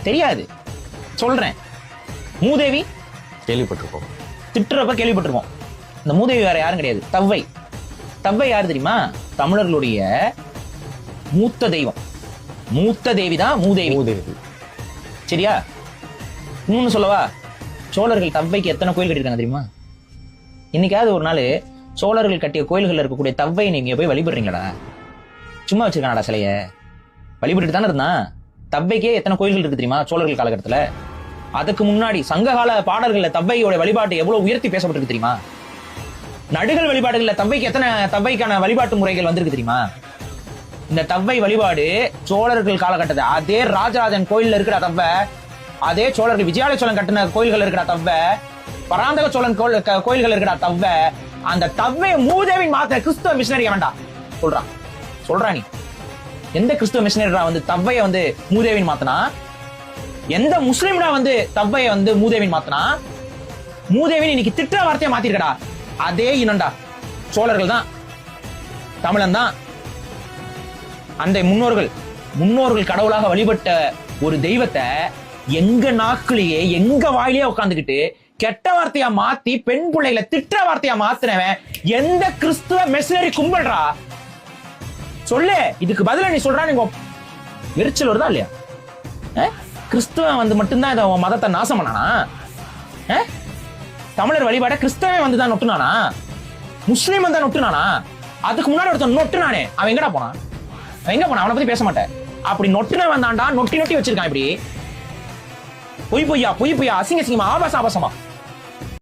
தெரியாது. சொல்றேன். மூதேவி கேள்விப்பட்டிருக்கோம், திட்டுறப்ப கேள்விப்பட்டிருக்கோம். இந்த மூதேவி வேற யாரும் கிடையாது, தவ்வை. தவ்வை யாரு தெரியுமா? தமிழர்களுடைய மூத்த தெய்வம். மூத்த தேவி தான் மூதேவி. மூதேவி. சரியா? இன்னொன்னு சொல்லவா? சோழர்கள் தவ்வைக்கு எத்தனை கோயில் கட்டியிருக்காங்க தெரியுமா? இன்னைக்காவது ஒரு நாள் சோழர்கள் கட்டிய கோயில்கள் இருக்கக்கூடிய தவ்வை நீங்க போய் வழிபடுறீங்களா? சும்மா வச்சிருக்கானடா சிலைய? வழிபட்டு தானே இருந்தான். தவ்வைக்கே எத்தனை கோயில்கள் இருக்கு தெரியுமா சோழர்கள் காலகட்டத்துல? அதுக்கு முன்னாடி சங்ககால பாடல்கள்ல தவ்வையோட வழிபாட்டு எவ்வளவு உயர்த்தி பேசப்பட்டிருக்கு தெரியுமா? நடுகள் வழிபாடுகள்ல தவ்வைக்கு எத்தனை தவ்வைக்கான வழிபாட்டு முறைகள் வந்திருக்கு தெரியுமா? இந்த தவ்வை வழிபாடு சோழர்கள் காலகட்டத்தை, அதே ராஜராஜன் கோயில்ல இருக்கிற தவ்வை, அதே சோழர்கள் விஜயாலய சோழன் கட்டின கோயில்கள் இருக்கிற தவ்வை, பராந்தக சோழன் கோயில்கள் இருக்கிற தவ்வை, அந்த தவ்வை மூதேவின் மாத்த கிறிஸ்தவ மிஷினரி வேண்டாம் சொல்றான். நீ எந்த கிறிஸ்தவ மிஷினரிடா வந்து தவ்வைய வந்து மூதேவின் மாத்தனா? எந்த முஸ்லிம்டா வந்து தவ்வைய வந்து மூதேவின் மாத்தனா? மூதேவின் இன்னைக்கு திட்ட வார்த்தையை மாத்திருக்கடா. அதே இனம்டா, சோழர்கள் தான், தமிழன் தான். அந்த முன்னோர்கள் கடவுளாக வழிபட்ட ஒரு தெய்வத்தை எங்க நாக்குலயே எங்க வாயிலேயே உட்காந்துக்கிட்டு கெட்ட வார்த்தையா மாத்தி பெண் பிள்ளைகளை திட்ட வார்த்தையா மாத்தினவன் எந்த கிறிஸ்துவ மிஷனரி கும்பல்றா? சொல்லு. இதுக்கு பதில நீ சொல்றா. நீங்க எரிச்சல் வருதா இல்லையா? கிறிஸ்துவன் வந்து மட்டும்தான் இதை மதத்தை நாசம் பண்ணானா? தமிழர் வழிபாட கிறிஸ்தவன் வந்து தான் நொட்டுனானா? முஸ்லீம் வந்து நொட்டுனானா? அதுக்கு முன்னாடி ஒருத்தன் நொட்டுனானே, அவன் எங்கடா போனான்? எங்க போனா? அவனை பத்தி பேச மாட்டேன். அப்படி நொட்டுன வந்தாண்டா, நொட்டி வச்சிருக்கான். இப்படி பொய் பொய்யா அசிங்கமா ஆபாசமா